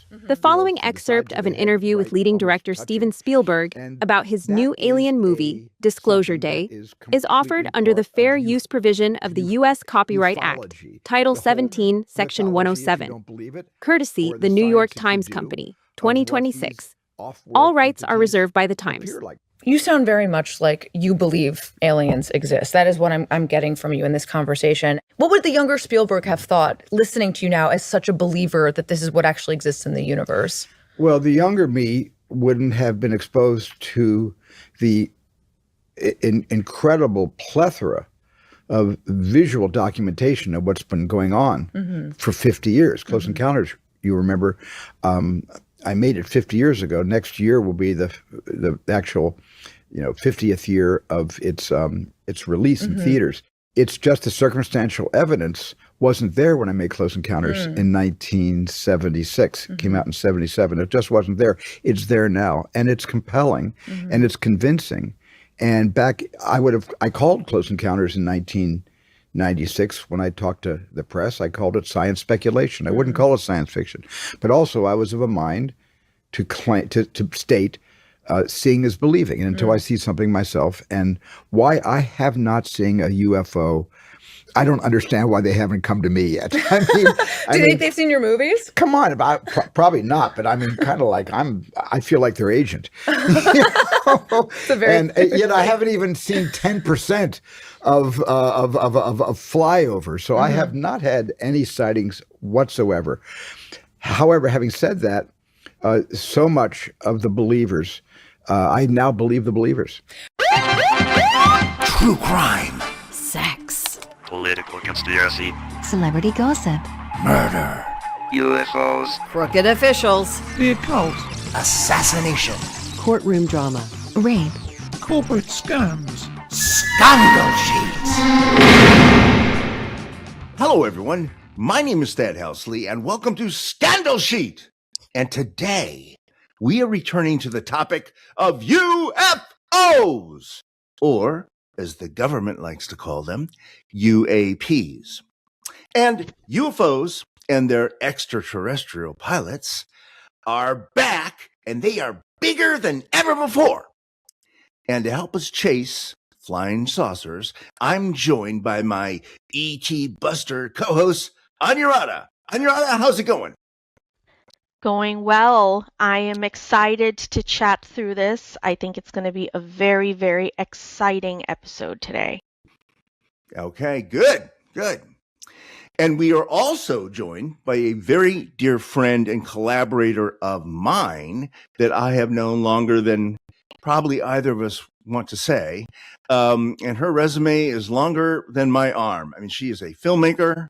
The following excerpt of an interview with leading director Steven Spielberg about his new alien movie, Disclosure Day, is offered under the fair use provision of the U.S. Copyright Act, Title 17, Section 107, courtesy the New York Times Company, 2026. All rights are reserved by the Times. You sound very much like you believe aliens exist. That is what I'm getting from you in this conversation. What would the younger Spielberg have thought, listening to you now as such a believer that this is what actually exists in the universe? Well, the younger me wouldn't have been exposed to the incredible plethora of visual documentation of what's been going on for 50 years. Close Encounters, you remember, I made it 50 years ago. Next year will be the actual, 50th year of its release in theaters. It's just the circumstantial evidence wasn't there when I made Close Encounters in 1976. It came out in 77. It just wasn't there. It's there now, and it's compelling, and it's convincing. And I called Close Encounters in 1996 when I talked to the press. I called it science speculation. I wouldn't call it science fiction. But also I was of a mind to state seeing is believing. And until I see something myself, and why I have not seen a UFO, I don't understand why they haven't come to me yet. I mean, Do you think they've seen your movies? Come on, probably not. But I mean, kind of like I feel like their agent. And yet I haven't even seen 10% of flyover. So I have not had any sightings whatsoever. However, having said that, so much of the believers, I now believe the believers. True crime. Sex. Political conspiracy. Celebrity gossip. Murder. UFOs. Crooked officials. The occult. Assassination. Courtroom drama. Rape. Corporate scams. Scandal sheets. Hello, everyone. My name is Thad Helsley, and welcome to Scandal Sheet. And today, we are returning to the topic of UFOs, or, as the government likes to call them, UAPs. And UFOs and their extraterrestrial pilots are back, and they are bigger than ever before. And to help us chase flying saucers, I'm joined by my E.T. Buster co-host, Anuradha. Anuradha, how's it going? Going well. I am excited to chat through this. I think it's going to be a very, very exciting episode today. Okay, good. And we are also joined by a very dear friend and collaborator of mine that I have known longer than probably either of us want to say. And her resume is longer than my arm. I mean, she is a filmmaker,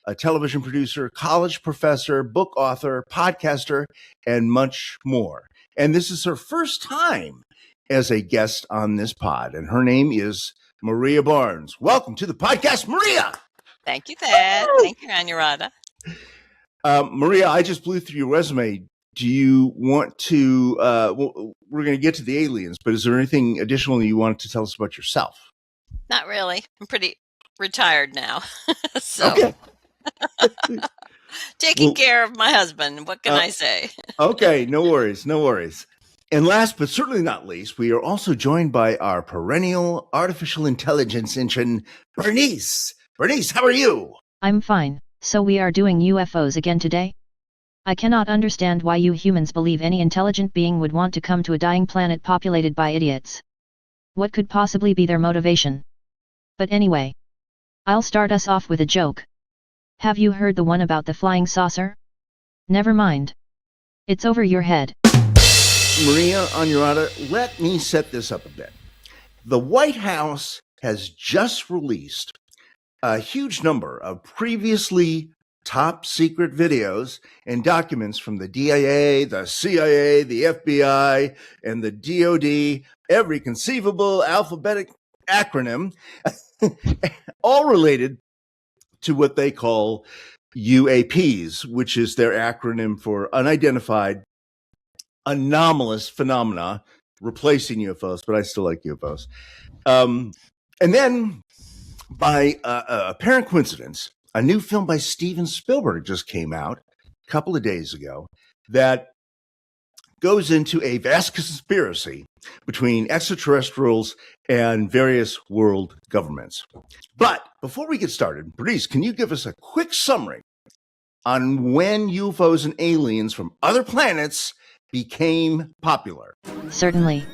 a television producer, college professor, book author, podcaster, and much more. And this is her first time as a guest on this pod. And her name is Maria Barnes. Welcome to the podcast, Maria. Thank you, Thad. Thank you, Anuradha. Maria, I just blew through your resume. Do you want to, we're going to get to the aliens, but is there anything additional you wanted to tell us about yourself? Not really. I'm pretty retired now. So. Okay. Taking care of my husband. What can I say? Okay, no worries. And last but certainly not least, we are also joined by our perennial artificial intelligence engine, Bernice. Bernice, how are you? I'm fine. So we are doing UFOs again today? I cannot understand why you humans believe any intelligent being would want to come to a dying planet populated by idiots. What could possibly be their motivation? But anyway, I'll start us off with a joke. Have you heard the one about the flying saucer? Never mind. It's over your head. Maria, Anuradha, let me set this up a bit. The White House has just released a huge number of previously top secret videos and documents from the DIA, the CIA, the FBI, and the DOD, every conceivable alphabetic acronym, all related to what they call UAPs, which is their acronym for unidentified anomalous phenomena, replacing UFOs, but I still like UFOs. And then, by apparent coincidence, a new film by Steven Spielberg just came out a couple of days ago that goes into a vast conspiracy between extraterrestrials and various world governments. But before we get started, Bernice, can you give us a quick summary on when UFOs and aliens from other planets became popular? Certainly.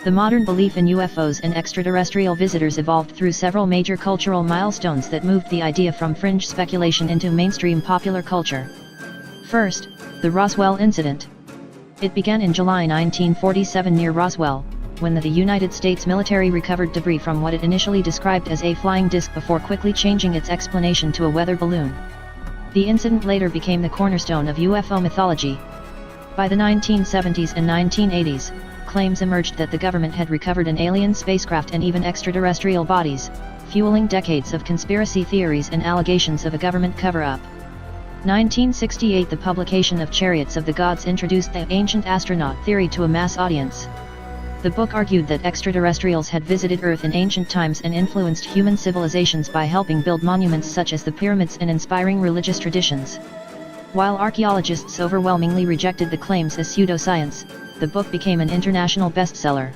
The modern belief in UFOs and extraterrestrial visitors evolved through several major cultural milestones that moved the idea from fringe speculation into mainstream popular culture. First, the Roswell incident. It began in July 1947 near Roswell, when the United States military recovered debris from what it initially described as a flying disc before quickly changing its explanation to a weather balloon. The incident later became the cornerstone of UFO mythology. By the 1970s and 1980s, claims emerged that the government had recovered an alien spacecraft and even extraterrestrial bodies, fueling decades of conspiracy theories and allegations of a government cover-up. 1968 The publication of Chariots of the Gods introduced the ancient astronaut theory to a mass audience. The book argued that extraterrestrials had visited Earth in ancient times and influenced human civilizations by helping build monuments such as the pyramids and inspiring religious traditions. While archaeologists overwhelmingly rejected the claims as pseudoscience, the book became an international bestseller.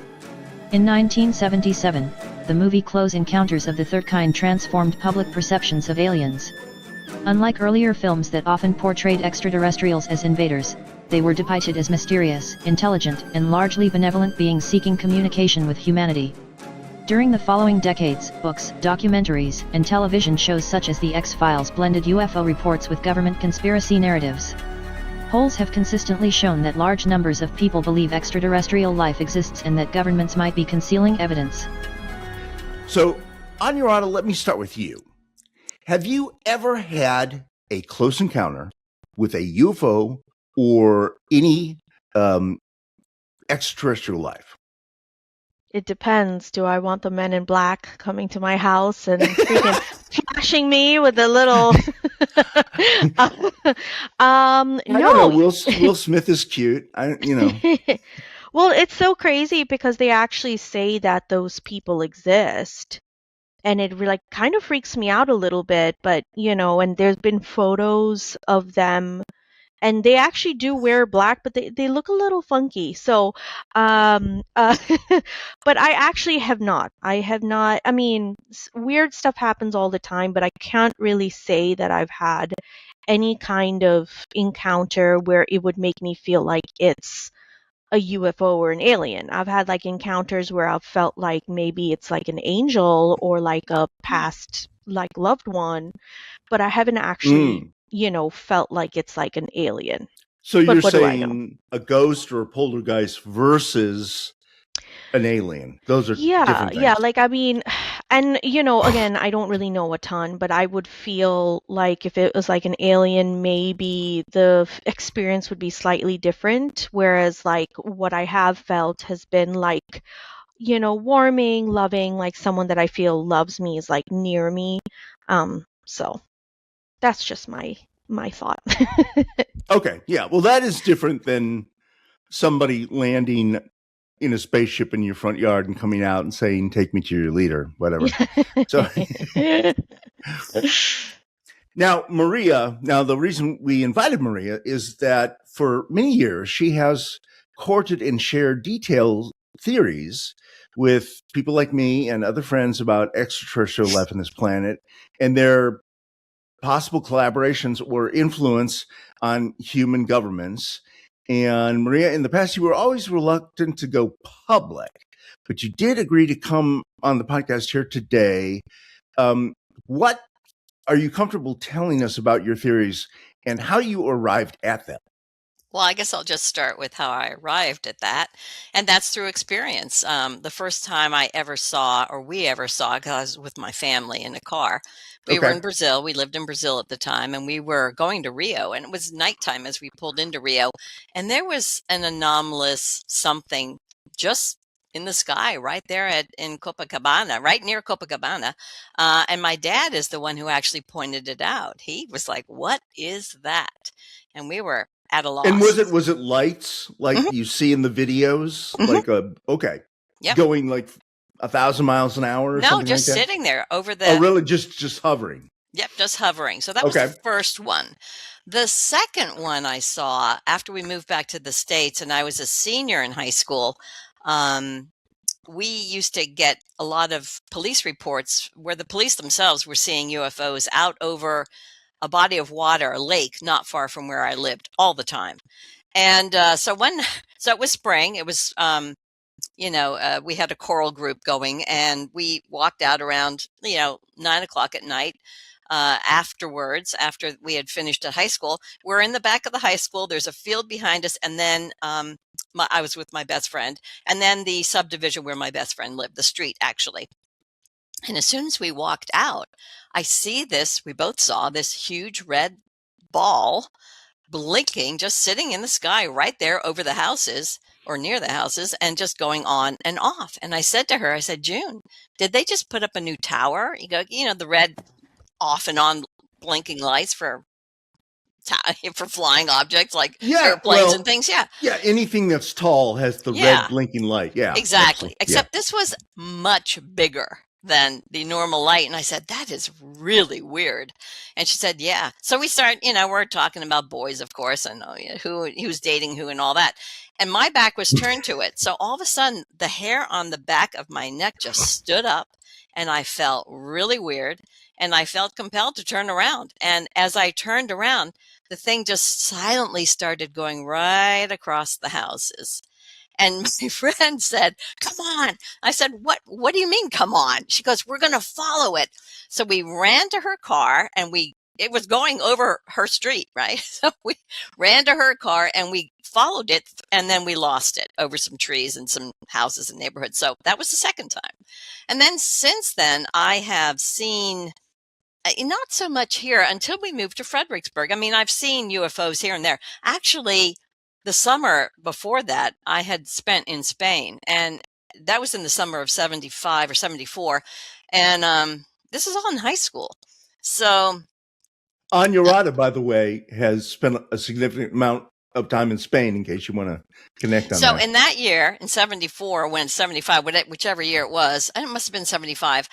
In 1977, the movie Close Encounters of the Third Kind transformed public perceptions of aliens. Unlike earlier films that often portrayed extraterrestrials as invaders, they were depicted as mysterious, intelligent, and largely benevolent beings seeking communication with humanity. During the following decades, books, documentaries, and television shows such as The X-Files blended UFO reports with government conspiracy narratives. Polls have consistently shown that large numbers of people believe extraterrestrial life exists and that governments might be concealing evidence. So, Anuradha, let me start with you. Have you ever had a close encounter with a UFO or any extraterrestrial life? It depends. Do I want the men in black coming to my house and freaking flashing me with a little? I don't know. No. Will Smith is cute. Well, it's so crazy because they actually say that those people exist. And it like kind of freaks me out a little bit, but and there's been photos of them and they actually do wear black, but they look a little funky. So, but I actually have not. I mean, weird stuff happens all the time, but I can't really say that I've had any kind of encounter where it would make me feel like it's a UFO or an alien. I've had like encounters where I've felt like maybe it's like an angel or like a past like loved one, but I haven't actually, felt like it's like an alien. So you're saying a ghost or a poltergeist versus an alien. Those are different things. Yeah, like I mean, and again, I don't really know a ton, but I would feel like if it was like an alien, maybe the experience would be slightly different, whereas like what I have felt has been like warming, loving, like someone that I feel loves me is like near me. So that's just my thought. Okay, yeah. Well, that is different than somebody landing in a spaceship in your front yard and coming out and saying, "Take me to your leader," whatever. So now, Maria, the reason we invited Maria is that for many years, she has courted and shared detailed theories with people like me and other friends about extraterrestrial life on this planet and their possible collaborations or influence on human governments. And Maria, in the past, you were always reluctant to go public, but you did agree to come on the podcast here today. What are you comfortable telling us about your theories and how you arrived at them? Well, I guess I'll just start with how I arrived at that, and that's through experience. The first time I ever saw, or we ever saw, because I was with my family in a car, we were in Brazil. We lived in Brazil at the time, and we were going to Rio, and it was nighttime as we pulled into Rio, and there was an anomalous something just in the sky right there in Copacabana, right near Copacabana. And my dad is the one who actually pointed it out. He was like, "What is that?" And we were at a loss. And was it lights like you see in the videos? Like going like 1,000 miles an hour or No, something just like that? sitting there over the... Oh, really? Just hovering? Yep, just hovering. So that was the Okay. first one. The second one I saw after we moved back to the States and I was a senior in high school, we used to get a lot of police reports where the police themselves were seeing UFOs out over a body of water, a lake not far from where I lived all the time. And so it was spring. It was, we had a choral group going and we walked out around, 9 o'clock at night. Afterwards, after we had finished at high school, we're in the back of the high school. There's a field behind us. And then I was with my best friend, and then the subdivision where my best friend lived, the street actually. And as soon as we walked out, we both saw this huge red ball blinking, just sitting in the sky right there over the houses or near the houses and just going on and off. And I said to her, I said, June, did they just put up a new tower? You go, the red off and on blinking lights for flying objects like airplanes and things. Yeah. Yeah. Anything that's tall has the red blinking light. Yeah. Exactly. Except this was much bigger than the normal light. And I said, that is really weird. And she said, yeah. So we start, we're talking about boys, of course, and who he was dating who and all that. And my back was turned to it. So all of a sudden, the hair on the back of my neck just stood up and I felt really weird. And I felt compelled to turn around. And as I turned around, the thing just silently started going right across the houses. And my friend said, come on. I said, what do you mean, come on? She goes, we're going to follow it. So we ran to her car and it was going over her street, right? So we ran to her car and we followed it and then we lost it over some trees and some houses and neighborhoods. So that was the second time. And then since then, I have seen not so much here until we moved to Fredericksburg. I mean, I've seen UFOs here and there. Actually, the summer before that, I had spent in Spain, and that was in the summer of 75 or 74. And this is all in high school. So Anuradha, by the way, has spent a significant amount of time in Spain, in case you want to connect on that. So in that year, in 74, when 75, whichever year it was, and it must have been 75,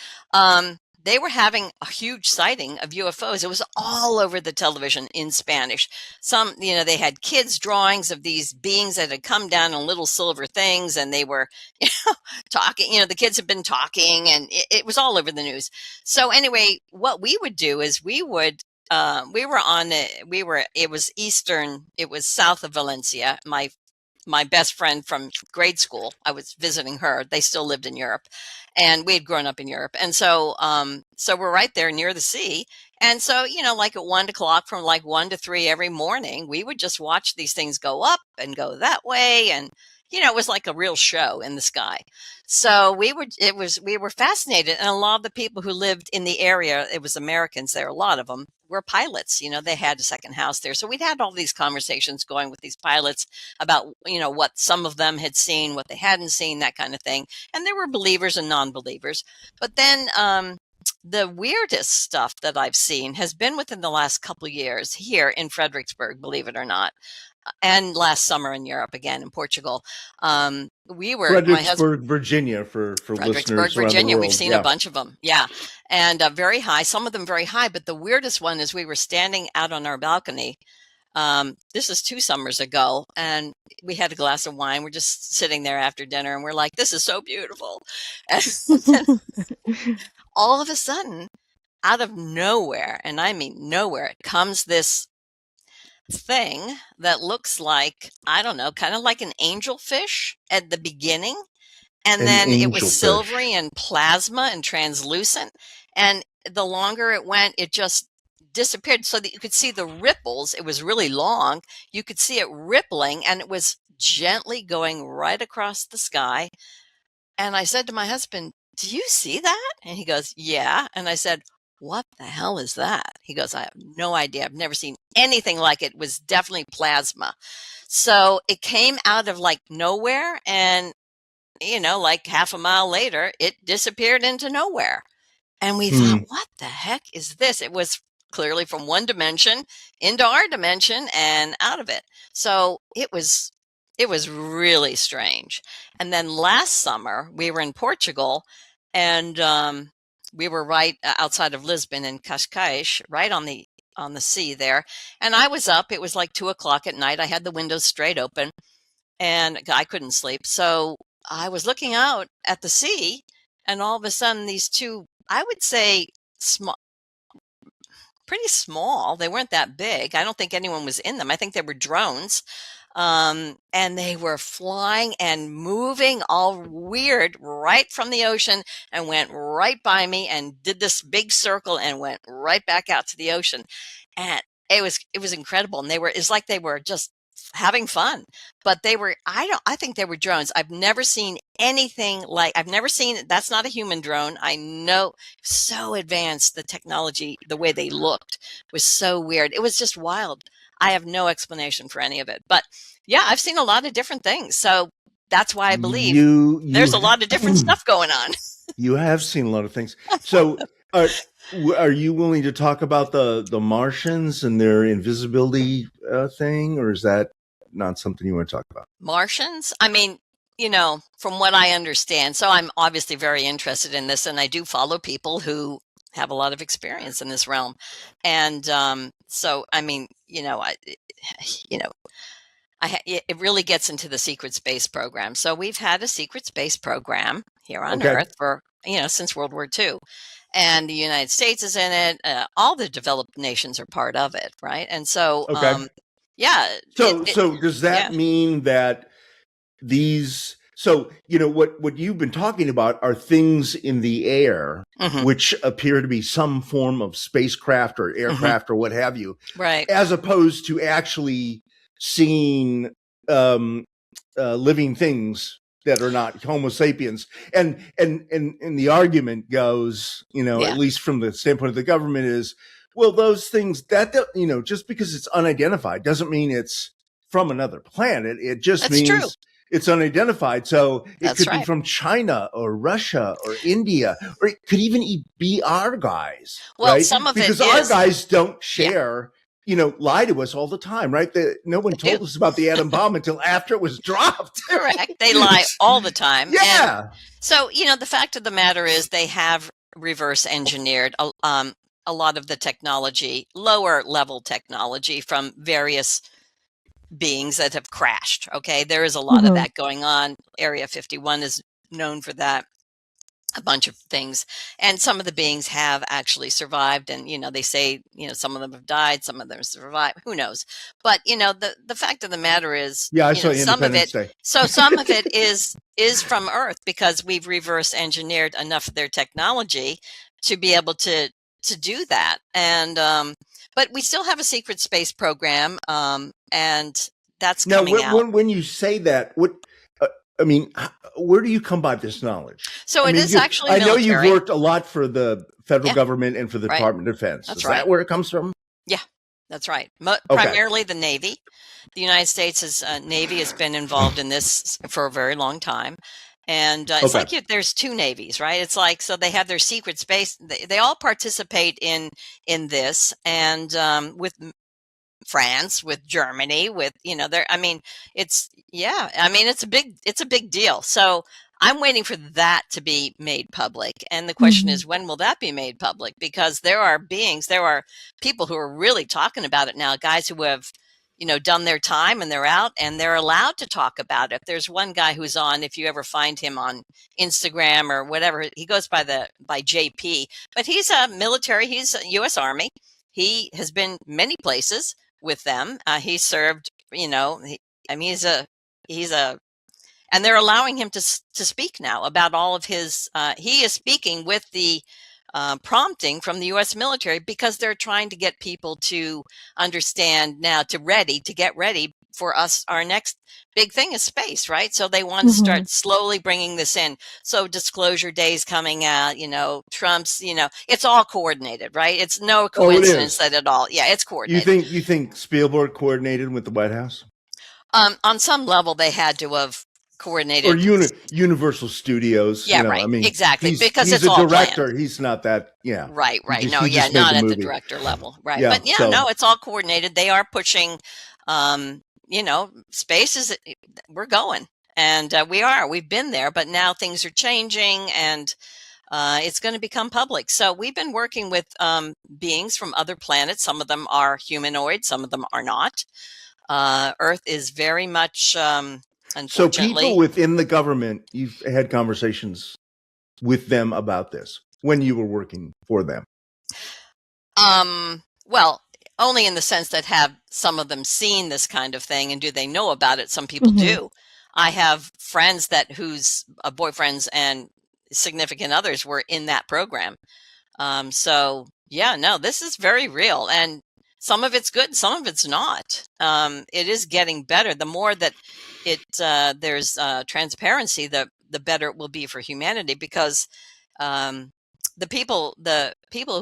they were having a huge sighting of UFOs. It was all over the television in Spanish. Some, they had kids' drawings of these beings that had come down in little silver things, and they were, talking. The kids had been talking, and it was all over the news. So anyway, what we would do is it was eastern, it was south of Valencia. My best friend from grade school, I was visiting her. They still lived in Europe, and we had grown up in Europe. And so, so we're right there near the sea. And so, like at 1 o'clock, from like 1 to 3 every morning, we would just watch these things go up and go that way. And, it was like a real show in the sky. So we were fascinated. And a lot of the people who lived in the area, it was Americans there, a lot of them were pilots. They had a second house there. So we'd had all these conversations going with these pilots about, what some of them had seen, what they hadn't seen, that kind of thing. And there were believers and non-believers. But then the weirdest stuff that I've seen has been within the last couple of years here in Fredericksburg, believe it or not. And last summer in Europe, again in Portugal. We were Fredericksburg, Virginia, for Fredericksburg, listeners around Virginia. the world. We've seen a bunch of them, and very high. Some of them very high, but the weirdest one is we were standing out on our balcony. This is 2 summers ago, and we had a glass of wine. We're just sitting there after dinner, and we're like, "This is so beautiful." And all of a sudden, out of nowhere, and I mean nowhere, comes this thing that looks like, I don't know, kind of like an angelfish at the beginning. And then it was silvery and plasma and translucent. And the longer it went, it just disappeared so that you could see the ripples. It was really long. You could see it rippling, and it was gently going right across the sky. And I said to my husband, do you see that? And he goes, yeah. And I said, what the hell is that? He goes, I have no idea. I've never seen anything like it. It was definitely plasma. So it came out of like nowhere, and like half a mile later, it disappeared into nowhere. And we thought, what the heck is this? It was clearly from one dimension into our dimension and out of it. So it was really strange. And then last summer we were in Portugal, and we were right outside of Lisbon in Cascais, right on the sea there. And I was up. It was like 2 o'clock at night. I had the windows straight open, and I couldn't sleep. So I was looking out at the sea, and all of a sudden, these two, I would say, small, pretty small. They weren't that big. I don't think anyone was in them. I think they were drones. And they were flying and moving all weird right from the ocean and went right by me and did this big circle and went right back out to the ocean. And it was incredible. And it's like they were just having fun, but I think they were drones. I've never seen anything that's not a human drone. I know, so advanced, the technology, the way they looked was so weird. It was just wild. I have no explanation for any of it, but yeah, I've seen a lot of different things. So that's why I believe there's a lot of different stuff going on. You have seen a lot of things. So are you willing to talk about the Martians and their invisibility thing, or is that not something you want to talk about? Martians? I mean, from what I understand, so I'm obviously very interested in this, and I do follow people who have a lot of experience in this realm. And so, I mean, it really gets into the secret space program. So we've had a secret space program here on Earth for, since World War II. And the United States is in it. All the developed nations are part of it, right? And so, yeah. So does that mean that these... So, what you've been talking about are things in the air, which appear to be some form of spacecraft or aircraft or what have you. Right. As opposed to actually seeing living things that are not Homo sapiens. And the argument goes, at least from the standpoint of the government, is, well, those things that, just because it's unidentified doesn't mean it's from another planet. It just means... True. It's unidentified. So it could be from China or Russia or India, or it could even be our guys. Well, right? some of because our guys don't share, lie to us all the time, right? No one told us about the atom bomb until after it was dropped. Correct. They lie all the time. Yeah. And so, the fact of the matter is they have reverse engineered a lot of the technology, lower level technology from various beings that have crashed. Okay, there is a lot of that going on. Area 51 is known for that, a bunch of things, and some of the beings have actually survived, and they say some of them have died, some of them survived, who knows. But the fact of the matter is, I saw Independence Day. So some of it is from Earth, because we've reverse engineered enough of their technology to be able to do that. And but we still have a secret space program, and that's coming out. When you say that, what where do you come by this knowledge? So it is actually military. I know you've worked a lot for the federal government and for the Department of Defense. Is that where it comes from? Yeah, that's right. Primarily the Navy. The United States' Navy has been involved in this for a very long time. And it's like there's two navies, right? It's like, so they have their secret space. They all participate in this, and with France, with Germany, with it's a big deal. So I'm waiting for that to be made public, and the question is, when will that be made public? Because there are people who are really talking about it now, guys who have done their time and they're out and they're allowed to talk about it. There's one guy who's on, if you ever find him on Instagram or whatever, he goes by JP, but he's a military, he's a U.S. Army. He has been many places with them. He served, and they're allowing him to speak now about all of his, he is speaking with the prompting from the U.S. military, because they're trying to get people to understand now, to get ready for us. Our next big thing is space, right? So they want to start slowly bringing this in. So Disclosure Day is coming out, Trump's, it's all coordinated, right? It's no coincidence that at all. Yeah, it's coordinated. You think Spielberg coordinated with the White House? On some level, they had to have coordinated, or Universal Studios. Yeah, right. Exactly, because he's it's all a director. planned. Not that. Yeah. Right. Not at the director level. Right. Yeah, but no, it's all coordinated. They are pushing. Space is. We're going, and we've been there, but now things are changing, and it's going to become public. So we've been working with beings from other planets. Some of them are humanoid, some of them are not. Earth is very much, So unfortunately. people within the government, you've had conversations with them about this when you were working for them? Well, only in the sense that have some of them seen this kind of thing, and do they know about it? Some people do. I have friends that whose boyfriends and significant others were in that program. So yeah, no, this is very real, and some of it's good, some of it's not. It is getting better. The more that there's transparency, the better it will be for humanity, because the people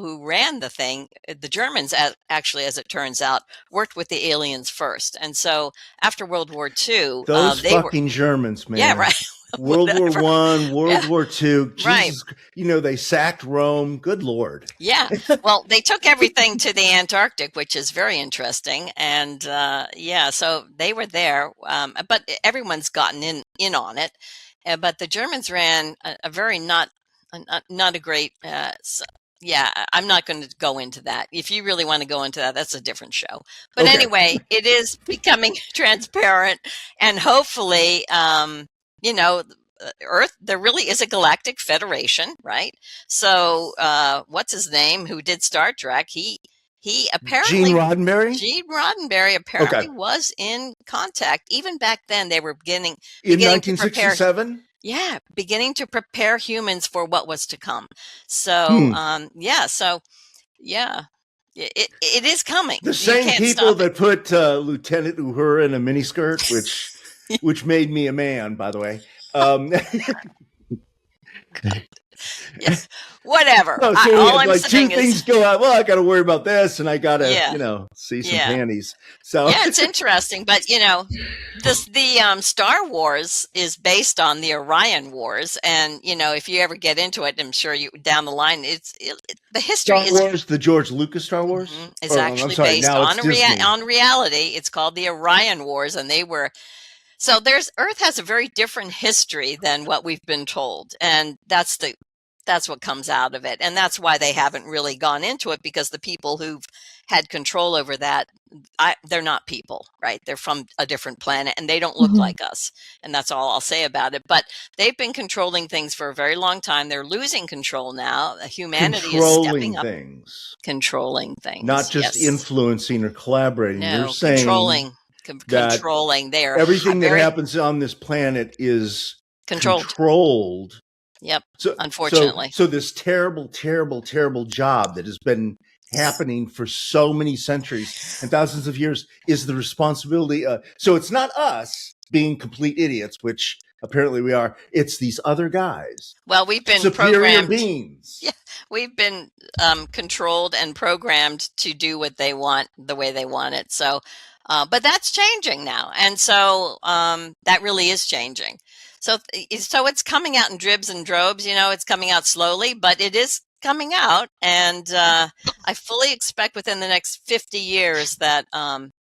who ran the thing, the Germans, actually, as it turns out, worked with the aliens first. And so after World War II, those they fucking Germans, man. Yeah, right. World War I, World War II. Right. Jesus, they sacked Rome. Good Lord. Yeah. Well, they took everything to the Antarctic, which is very interesting. And yeah, so they were there, but everyone's gotten in on it. But the Germans ran a very not a great. Yeah, I'm not going to go into that. If you really want to go into that, that's a different show. But Okay. anyway, it is becoming transparent, and hopefully, Earth, there really is a galactic federation, right? So, what's his name, who did Star Trek? He apparently, Gene Roddenberry? Gene Roddenberry apparently was in contact. Even back then, they were beginning In to prepare. 1967? Yeah, beginning to prepare humans for what was to come. So, it is coming. The You same can't people stop it. that put Lieutenant Uhura in a miniskirt, which made me a man, by the way. Yeah, whatever. No, so All I'm two saying things is, go out. Well, I got to worry about this, and I got to, Yeah. see some Yeah. panties. So yeah, it's interesting. But the Star Wars is based on the Orion Wars, and if you ever get into it, I'm sure you down the line, the history Star is Wars, the George Lucas Star Wars. It's Or, actually I'm sorry, based now it's on Disney. on reality. It's called the Orion Wars, and they were. So Earth has a very different history than what we've been told, and that's what comes out of it, and that's why they haven't really gone into it, because the people who've had control over that, they're not people, right? They're from a different planet, and they don't look like us, and that's all I'll say about it. But they've been controlling things for a very long time. They're losing control now. Humanity is stepping up, controlling things, not just yes. influencing or collaborating. No, You're saying controlling. They are everything that very happens on this planet is controlled. Yep. So, unfortunately. So this terrible, terrible, terrible job that has been happening for so many centuries and thousands of years is the responsibility. So it's not us being complete idiots, which apparently we are. It's these other guys. Well, we've been superior programmed. beings. Yeah, we've been controlled and programmed to do what they want the way they want it. So, but that's changing now, and so that really is changing. So it's coming out in dribs and drobes. It's coming out slowly, but it is coming out, and I fully expect within the next 50 years that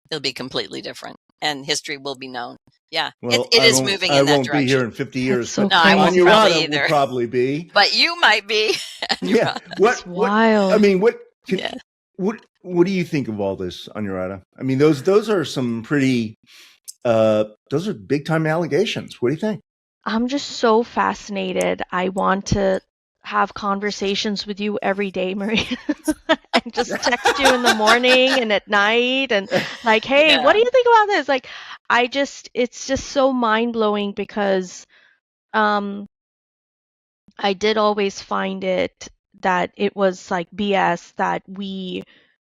it'll be completely different, and history will be known. Yeah, well, it is moving in that direction. I won't be here in 50 years. So no, I won't probably Anuradha either. will probably be, but you might be. Yeah. That's wild. I mean, what do you think of all this, Anuradha? I mean, those are some pretty. Those are big time allegations. What do you think? I'm just so fascinated. I want to have conversations with you every day, Maria, and just text you in the morning and at night, and like, hey, what do you think about this? Like, it's just so mind blowing, because I did always find it that it was like BS, that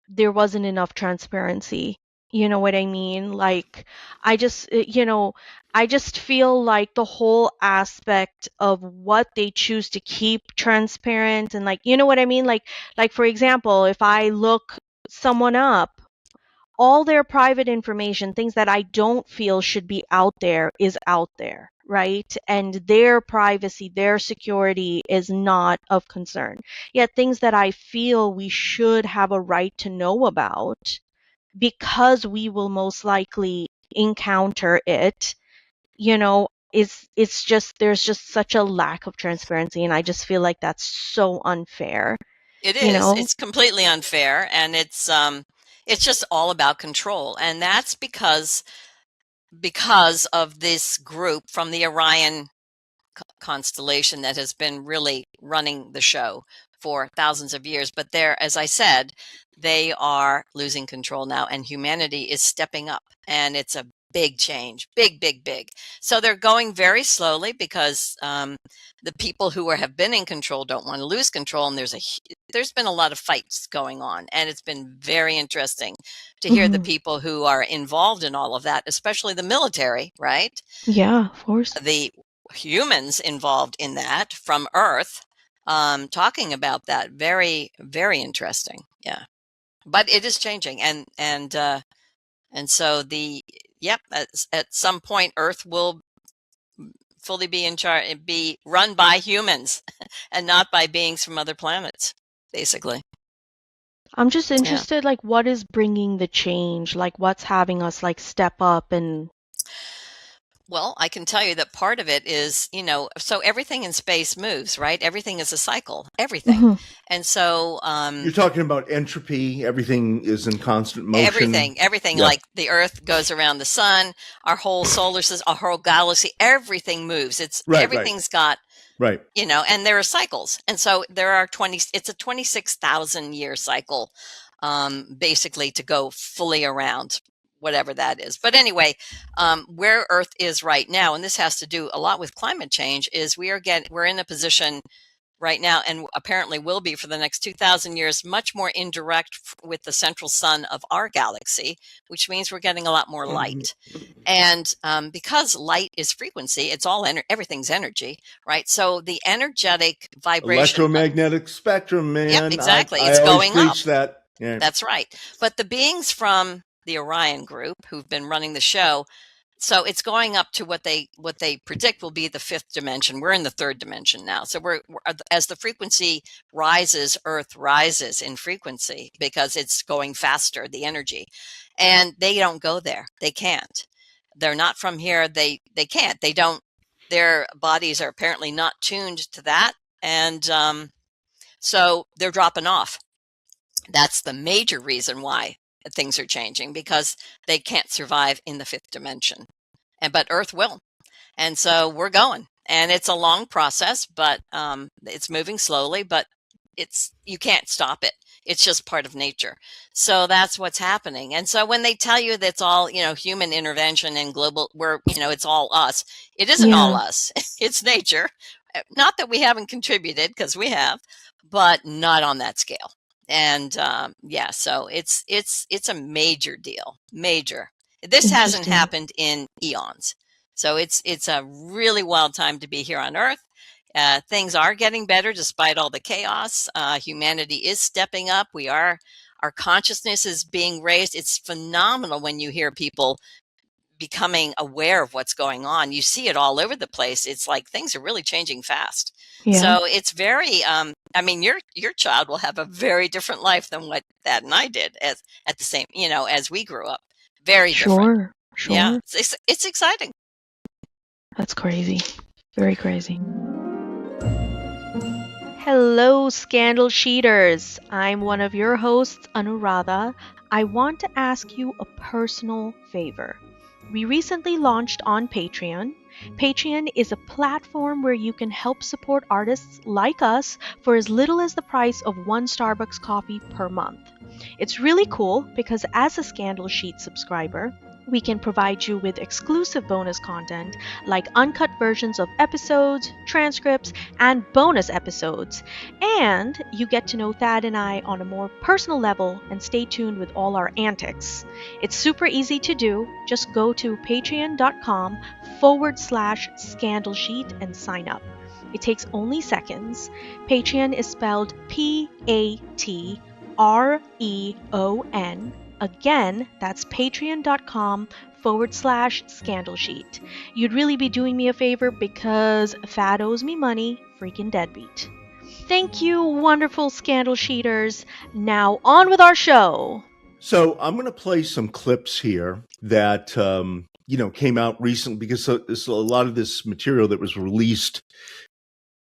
there wasn't enough transparency. You know what I mean? Like, I just feel like the whole aspect of what they choose to keep transparent, and like, you know what I mean? Like for example, if I look someone up, all their private information, things that I don't feel should be out there, is out there, right? And their privacy, their security is not of concern. Yet things that I feel we should have a right to know about, because we will most likely encounter it, it's just there's just such a lack of transparency, and I just feel like that's so unfair. It You is. know? It's completely unfair, and it's just all about control, and that's because of this group from the Orion constellation that has been really running the show for thousands of years. But they're, as I said, they are losing control now, and humanity is stepping up, and it's a big change, big, big, big. So they're going very slowly because the people who have been in control don't want to lose control, and there's been a lot of fights going on, and it's been very interesting to hear the Mhm. people who are involved in all of that, especially the military, right? Yeah, of course. The humans involved in that from Earth, talking about that. Very, very interesting. Yeah, but it is changing, and so yep, at some point, Earth will fully be in charge, be run by humans, and not by beings from other planets, basically. I'm just Yeah. interested, like, what is bringing the change? Like, what's having us, like, step up and... Well, I can tell you that part of it is, so everything in space moves, right? Everything is a cycle, everything. Mhm. And so, You're talking about entropy. Everything is in constant motion. everything Yeah. like the Earth goes around the sun, our whole solar system, our whole galaxy, everything moves. Right. Everything's got, Right. and there are cycles. And so it's a 26,000 year cycle, basically, to go fully around, whatever that is. But anyway, where Earth is right now, and this has to do a lot with climate change, is we're in a position right now, and apparently will be for the next 2,000 years, much more indirect with the central sun of our galaxy, which means we're getting a lot more light. And because light is frequency, it's all everything's energy, right? So the energetic vibration, Electromagnetic spectrum, man. Yep, exactly. I It's always going up. preach that. Yeah. That's right. But the beings from the Orion group who've been running the show, so it's going up to what they predict will be the fifth dimension. We're in the third dimension now. So we're as the frequency rises, Earth rises in frequency because it's going faster, the energy. And they don't go there. They can't. They're not from here. They can't. They don't. Their bodies are apparently not tuned to that, and so they're dropping off. That's the major reason why things are changing, because they can't survive in the fifth dimension. But Earth will. And so we're going. And it's a long process, but it's moving slowly, but you can't stop it. It's just part of nature. So that's what's happening. And so when they tell you that it's all, human intervention and global, it's all us, it isn't all us. It's nature. Not that we haven't contributed, because we have, but not on that scale. And so it's a major deal. Major. This hasn't happened in eons. So it's a really wild time to be here on Earth. Things are getting better despite all the chaos. Humanity is stepping up. Our consciousness is being raised. It's phenomenal when you hear people becoming aware of what's going on. You see it all over the place. It's like things are really changing fast. Yeah. So it's very, your child will have a very different life than what Dad and I did at the same, as we grew up. Very different. Sure. Yeah, it's exciting. That's crazy. Very crazy. Hello, Scandal Sheeters. I'm one of your hosts, Anuradha. I want to ask you a personal favor. We recently launched on Patreon. Patreon is a platform where you can help support artists like us for as little as the price of one Starbucks coffee per month. It's really cool because as a Scandal Sheet subscriber, we can provide you with exclusive bonus content like uncut versions of episodes, transcripts, and bonus episodes. And you get to know Thad and I on a more personal level and stay tuned with all our antics. It's super easy to do. Just go to patreon.com/Scandal Sheet and sign up. It takes only seconds. Patreon is spelled Patreon. Again, that's patreon.com/Scandal Sheet. You'd really be doing me a favor because Thad owes me money, freaking deadbeat. Thank you, wonderful Scandal Sheeters. Now on with our show. So I'm going to play some clips here that came out recently because a lot of this material that was released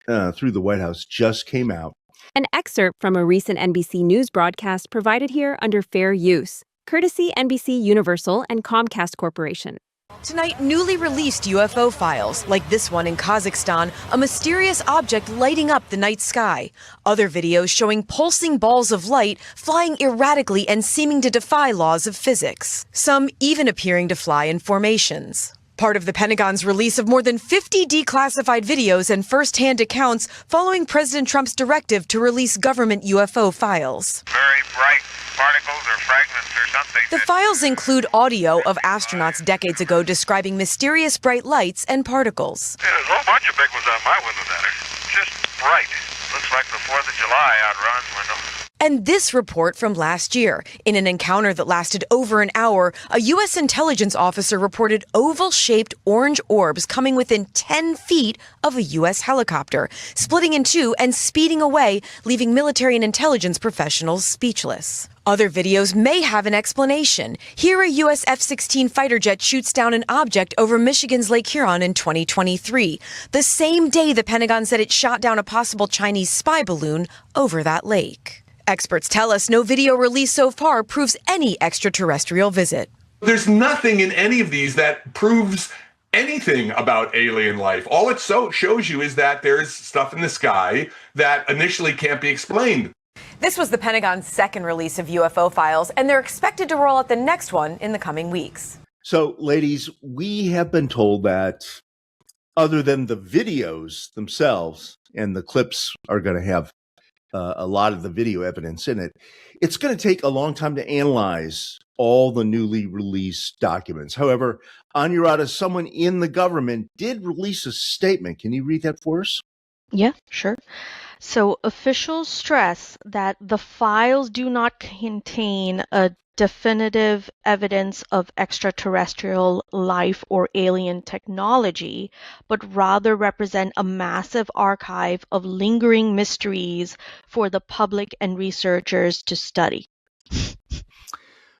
through the White House just came out. An excerpt from a recent NBC News broadcast provided here under fair use, courtesy NBC Universal and Comcast Corporation. Tonight, newly released UFO files, like this one in Kazakhstan, a mysterious object lighting up the night sky. Other videos showing pulsing balls of light flying erratically and seeming to defy laws of physics. Some even appearing to fly in formations. Part of the Pentagon's release of more than 50 declassified videos and first-hand accounts following President Trump's directive to release government UFO files. Very bright particles or fragments or something. The files include audio of astronauts decades ago describing mysterious bright lights and particles. Yeah, there's a whole bunch of big ones out my window there. Just bright. Looks like the 4th of July out Ron's window. And this report from last year. In an encounter that lasted over an hour, a U.S. intelligence officer reported oval-shaped orange orbs coming within 10 feet of a U.S. helicopter, splitting in two and speeding away, leaving military and intelligence professionals speechless. Other videos may have an explanation. Here, a U.S. F-16 fighter jet shoots down an object over Michigan's Lake Huron in 2023, the same day the Pentagon said it shot down a possible Chinese spy balloon over that lake. Experts tell us no video released so far proves any extraterrestrial visit. There's nothing in any of these that proves anything about alien life. All it shows you is that there's stuff in the sky that initially can't be explained. This was the Pentagon's second release of UFO files, and they're expected to roll out the next one in the coming weeks. So, ladies, we have been told that other than the videos themselves, and the clips are going to have a lot of the video evidence in it, it's going to take a long time to analyze all the newly released documents. However, Anuradha, someone in the government did release a statement. Can you read that for us? Yeah, sure. So officials stress that the files do not contain a definitive evidence of extraterrestrial life or alien technology, but rather represent a massive archive of lingering mysteries for the public and researchers to study.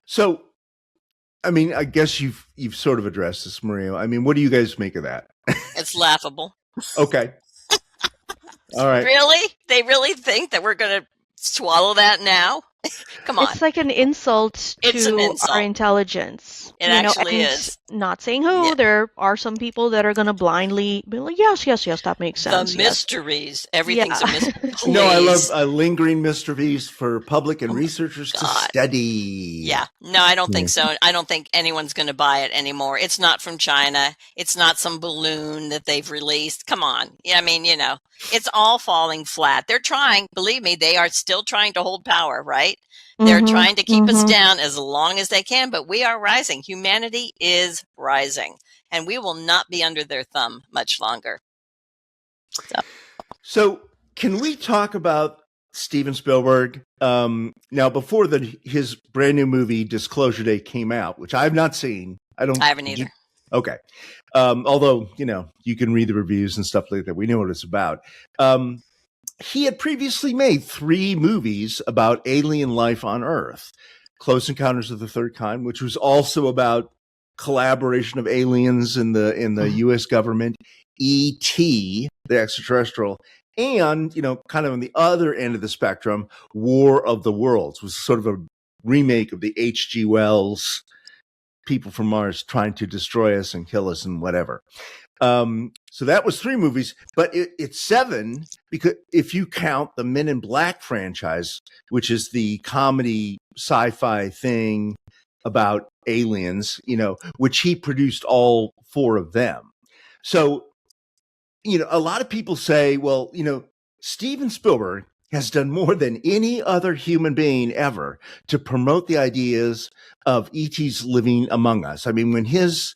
So, I mean, I guess you've sort of addressed this, Maria. I mean, what do you guys make of that? It's laughable. Okay. All right. Really? They really think that we're going to swallow that now? Come on. It's like an insult to our intelligence. It actually is. Not saying who. Yeah. There are some people that are going to blindly be like, yes, that makes sense. The mysteries. Everything's a mystery. No, I love lingering mysteries for public and researchers to study. Yeah. No, I don't think so. I don't think anyone's going to buy it anymore. It's not from China. It's not some balloon that they've released. Come on. Yeah, I mean, it's all falling flat. They're trying, believe me, they are still trying to hold power, right? They're trying to keep us down as long as they can, but we are rising. Humanity is rising, and we will not be under their thumb much longer. So can we talk about Steven Spielberg? Now, before his brand new movie Disclosure Day came out, which I've not seen. I haven't either. Okay. Although, you can read the reviews and stuff like that. We know what it's about. He had previously made 3 movies about alien life on Earth. Close Encounters of the Third Kind, which was also about collaboration of aliens in the U.S. government. E.T., the extraterrestrial, and, kind of on the other end of the spectrum, War of the Worlds was sort of a remake of the H.G. Wells people from Mars trying to destroy us and kill us and whatever. So that was 3 movies, but it's 7 because if you count the Men in Black franchise, which is the comedy sci-fi thing about aliens, which he produced all 4 of them. So, a lot of people say, well, Steven Spielberg has done more than any other human being ever to promote the ideas of ETs living among us. I mean, when his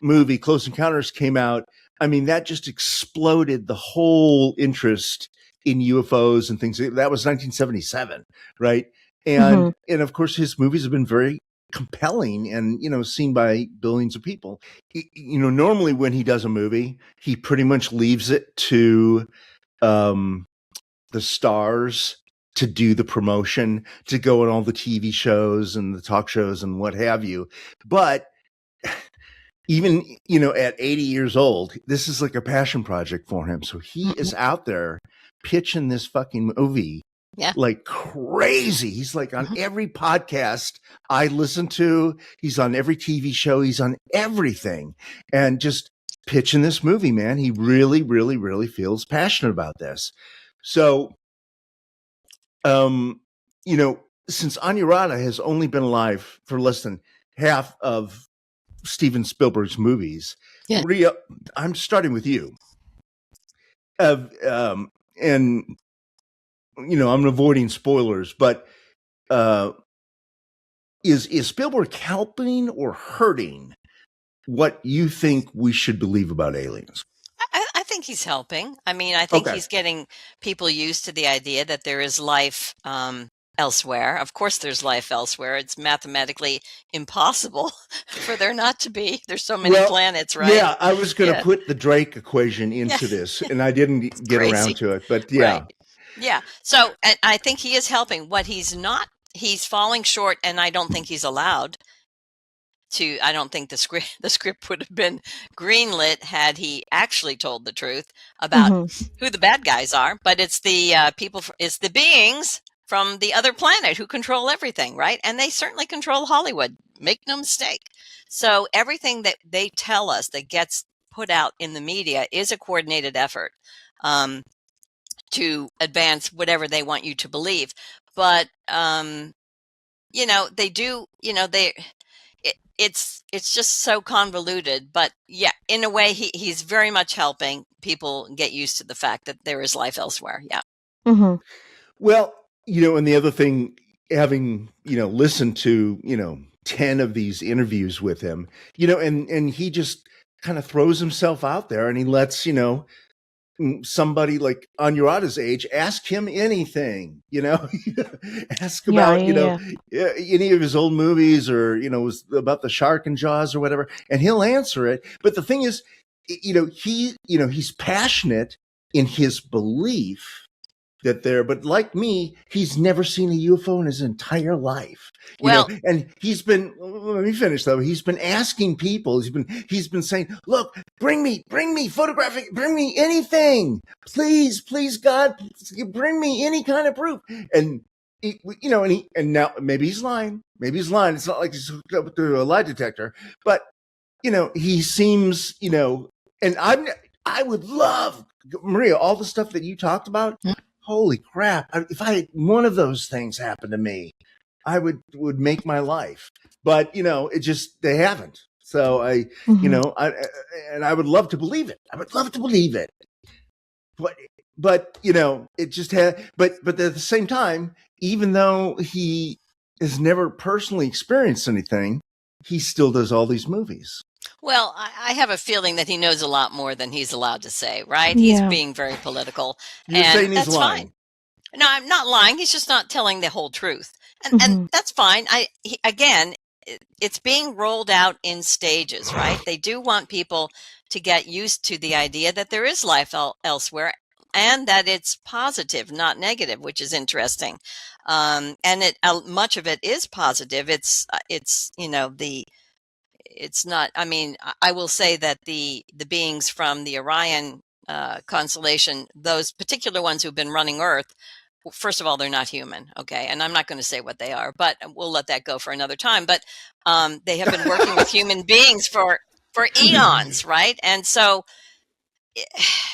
movie Close Encounters came out, that just exploded the whole interest in UFOs and things. That was 1977, right? And of course, his movies have been very compelling and, seen by billions of people. Normally when he does a movie, he pretty much leaves it to the stars to do the promotion, to go on all the TV shows and the talk shows and what have you. But even, at 80 years old, this is like a passion project for him. So he is out there pitching this fucking movie like crazy. He's like on every podcast I listen to. He's on every TV show. He's on everything and just pitching this movie, man. He really, really, really feels passionate about this. So, since Anuradha has only been alive for less than half of Steven Spielberg's movies, Maria, I'm starting with you. And I'm avoiding spoilers, but is Spielberg helping or hurting what you think we should believe about aliens? I think he's helping. I mean, I think he's getting people used to the idea that there is life elsewhere. Of course, there's life elsewhere. It's mathematically impossible for there not to be. There's so many planets, right? Yeah, I was going to put the Drake equation into this, and I didn't get around to it. But yeah. Right. Yeah. So I think he is helping. What he's not, he's falling short, and I don't think he's allowed to. I don't think the script would have been greenlit had he actually told the truth about who the bad guys are. But it's the it's the beings from the other planet who control everything, right? And they certainly control Hollywood. Make no mistake. So everything that they tell us that gets put out in the media is a coordinated effort to advance whatever they want you to believe. But they do. It's just so convoluted. But yeah, in a way, he's very much helping people get used to the fact that there is life elsewhere. Yeah. Well, and the other thing, having, listened to, 10 of these interviews with him, and he just kind of throws himself out there and he lets, somebody like Anuradha's age ask him anything, ask about, any of his old movies or, was about the shark in Jaws or whatever, and he'll answer it. But the thing is, he's passionate in his belief that but like me, he's never seen a UFO in his entire life. And he's been, let me finish though. He's been asking people, he's been saying, look, bring me photographic, bring me anything, please, God, bring me any kind of proof. And and now maybe he's lying. It's not like he's hooked up to a lie detector, but he seems, and I would love, Maria, all the stuff that you talked about. Holy crap. If I had one of those things happen to me, I would make my life. But, it just, they haven't. So I would love to believe it. I would love to believe it. But it just had, but at the same time, even though he has never personally experienced anything, he still does all these movies. Well, I have a feeling that he knows a lot more than he's allowed to say, right? He's being very political. You're saying he's lying. Fine. No, I'm not lying. He's just not telling the whole truth. And that's fine. Again, it's being rolled out in stages, right? They do want people to get used to the idea that there is life elsewhere and that it's positive, not negative, which is interesting. And much of it is positive. It's not, I mean, I will say that the beings from the Orion constellation, those particular ones who've been running Earth, first of all, they're not human. Okay. And I'm not going to say what they are, but we'll let that go for another time. But they have been working with human beings for eons. Right. And so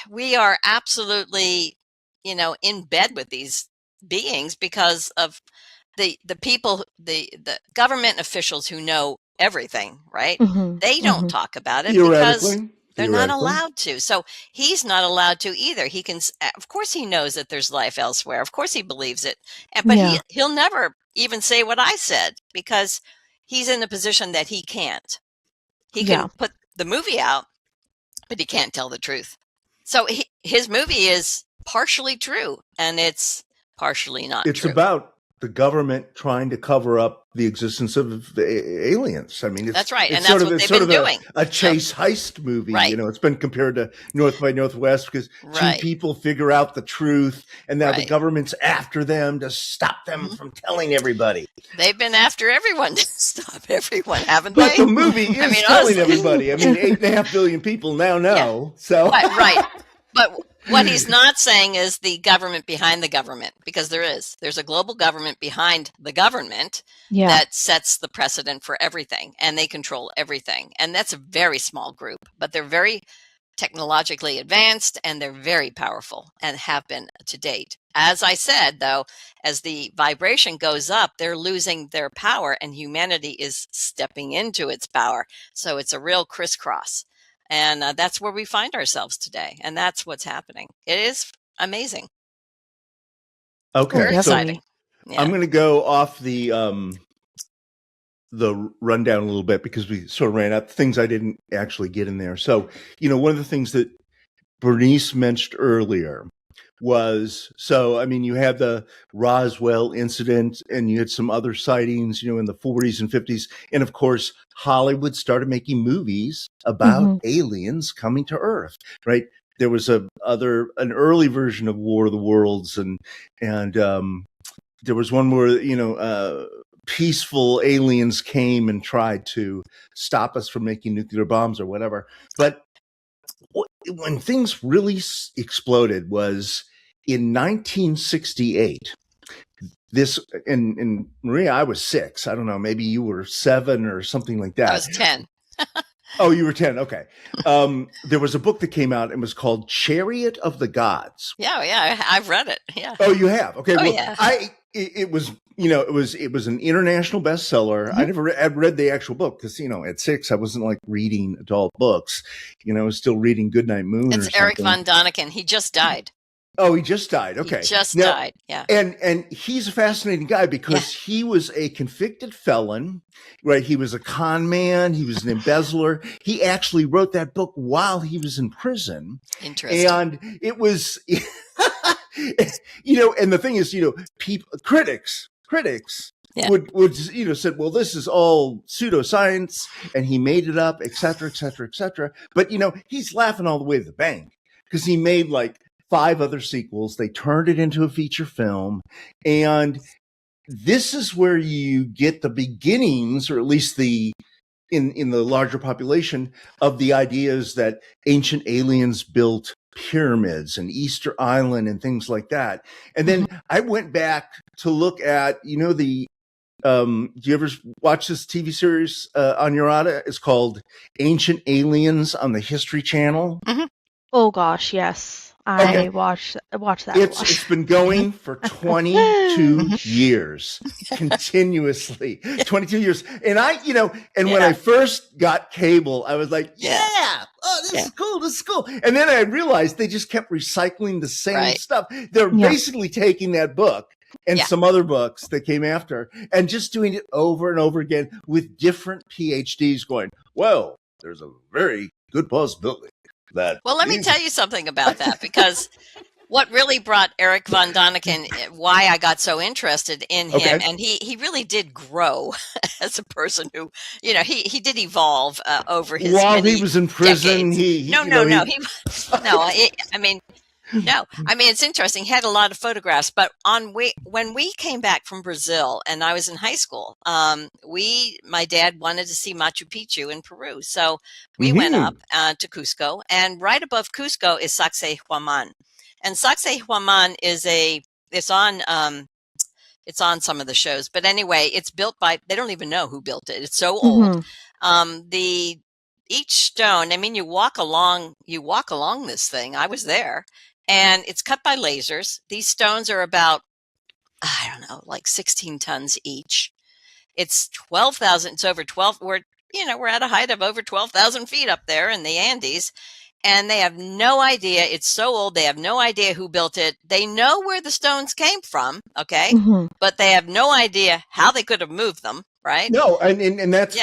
we are absolutely, in bed with these beings because of the people, the government officials who know everything, right? They don't talk about it because they're not allowed to. So he's not allowed to either. He can, of course, he knows that there's life elsewhere. Of course, he believes it, but he'll never even say what I said because he's in a position that he can't. He can put the movie out, but he can't tell the truth. So his movie is partially true, and it's partially not. It's true. about the government trying to cover up the existence of aliens. I mean, That's right, it's and that's what they've been doing. A chase heist movie. Right. You know, it's been compared to North by Northwest because Right. two people figure out the truth, and now the Right. government's after them to stop them from telling everybody. They've been after everyone to stop everyone, haven't But they? the movie is telling everybody. I mean, 8.5 billion people now know. So Right. But what he's not saying is the government behind the government, because there's a global government behind the government Yeah. that sets the precedent for everything, and they control everything. And that's a very small group, but they're very technologically advanced and they're very powerful and have been to date. As I said, though, as the vibration goes up, they're losing their power and humanity is stepping into its power. So it's a real crisscross. And that's where we find ourselves today. And that's what's happening. It is amazing. okay, Very so exciting. Yeah. I'm going to go off the rundown a little bit because we sort of ran out things I didn't actually get in there. So, you know, one of the things that Bernice mentioned earlier was, so, I mean, you had the Roswell incident and you had some other sightings, you know, in the 40s and 50s. And of course, Hollywood started making movies about aliens coming to Earth, right? There was an early version of War of the Worlds and there was one where, you know, peaceful aliens came and tried to stop us from making nuclear bombs or whatever. But when things really exploded was in 1968. This, and Maria, I was 6. I don't know, maybe you were 7 or something like that. I was 10. Oh, you were 10. Okay. There was a book that came out and was called Chariot of the Gods. Yeah. I've read it. Yeah. Oh, you have? Okay. Oh, Well, yeah. it was, you know, it was an international bestseller. I never read the actual book because, you know, at 6, I wasn't like reading adult books. You know, I was still reading Goodnight Moon. It's Eric von Däniken. He just died. Oh, he just died. Okay. He just died. Yeah. And he's a fascinating guy because he was a convicted felon, right? He was a con man. He was an embezzler. He actually wrote that book while he was in prison. Interesting. And it was, you know, and the thing is, you know, critics would, you know, said, well, this is all pseudoscience and he made it up, et cetera, et cetera, et cetera. But, you know, he's laughing all the way to the bank because he made like 5 other sequels. They turned it into a feature film. And this is where you get the beginnings, or at least in the larger population, of the ideas that ancient aliens built pyramids and Easter Island and things like that. And then I went back to look at, you know, do you ever watch this TV series on Anuradha? It's called Ancient Aliens on the History Channel. Oh gosh, yes. I watched that. It's been going for 22 years, continuously, 22 years. And when I first got cable, I was like, this is cool. This is cool. And then I realized they just kept recycling the same stuff. They're basically taking that book and some other books that came after and just doing it over and over again with different PhDs going, well, there's a very good possibility. Well, let me tell you something about that, because what really brought Eric von Däniken, why I got so interested in him, and he really did grow as a person who, you know, he did evolve over his while he was in prison. I mean, it's interesting. He had a lot of photographs, but when we came back from Brazil and I was in high school, my dad wanted to see Machu Picchu in Peru. So we went up to Cusco, and right above Cusco is Sacsayhuaman. And Sacsayhuaman it's on some of the shows, but anyway, it's built by, they don't even know who built it. It's so old. Each stone, I mean, you walk along this thing. I was there. And it's cut by lasers. These stones are about, I don't know, like 16 tons each. It's 12,000. It's over 12. We're at a height of over 12,000 feet up there in the Andes. And they have no idea. It's so old. They have no idea who built it. They know where the stones came from. Okay. But they have no idea how they could have moved them. Right. No. And that's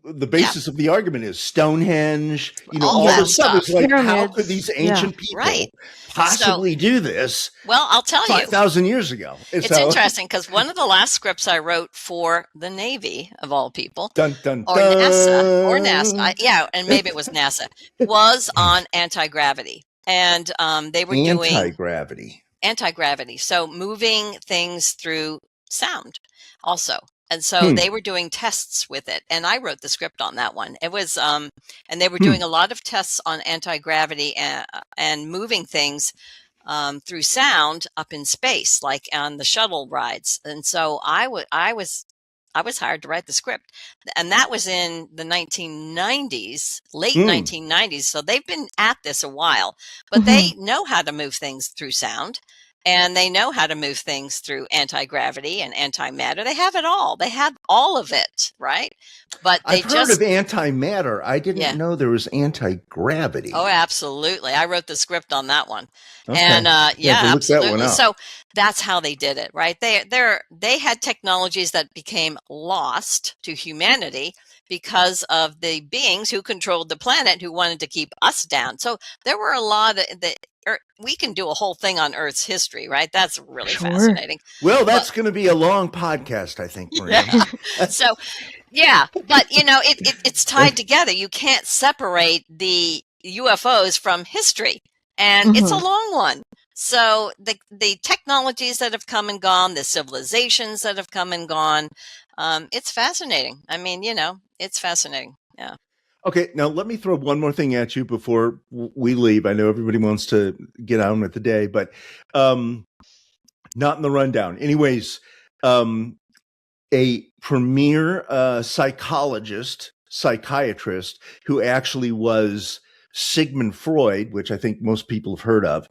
the basis of the argument is Stonehenge, All all that this stuff. It's stuff. like, how Pyramids. could these Yeah. ancient people Right. possibly do this Well, I'll tell you. 5,000 years ago? And It's interesting because one of the last scripts I wrote for the Navy, of all people, dun, dun, or NASA, yeah, and maybe it was NASA, was on anti-gravity. And they were doing anti-gravity. So moving things through sound also. And so they were doing tests with it. And I wrote the script on that one. It was, and they were doing a lot of tests on anti-gravity and moving things through sound up in space, like on the shuttle rides. And so I was hired to write the script, and that was in the 1990s, late 1990s. So they've been at this a while, but they know how to move things through sound, and they know how to move things through anti-gravity and antimatter. They have it all. They have all of it, right? But they I've heard of antimatter. I didn't know there was anti-gravity. Oh, absolutely. I wrote the script on that one. Okay. And absolutely. That one up. So that's how they did it, right? They had technologies that became lost to humanity because of the beings who controlled the planet, who wanted to keep us down. So there were a lot of we can do a whole thing on Earth's history, right? That's really fascinating. Well, that's going to be a long podcast, I think, Maria. Yeah. So, yeah, but it's tied together. You can't separate the UFOs from history, and it's a long one. So the technologies that have come and gone, the civilizations that have come and gone, it's fascinating. I mean, it's fascinating. Yeah. Okay, now let me throw one more thing at you before we leave. I know everybody wants to get on with the day, but not in the rundown. Anyways, a premier psychiatrist who actually was Sigmund Freud, which I think most people have heard of.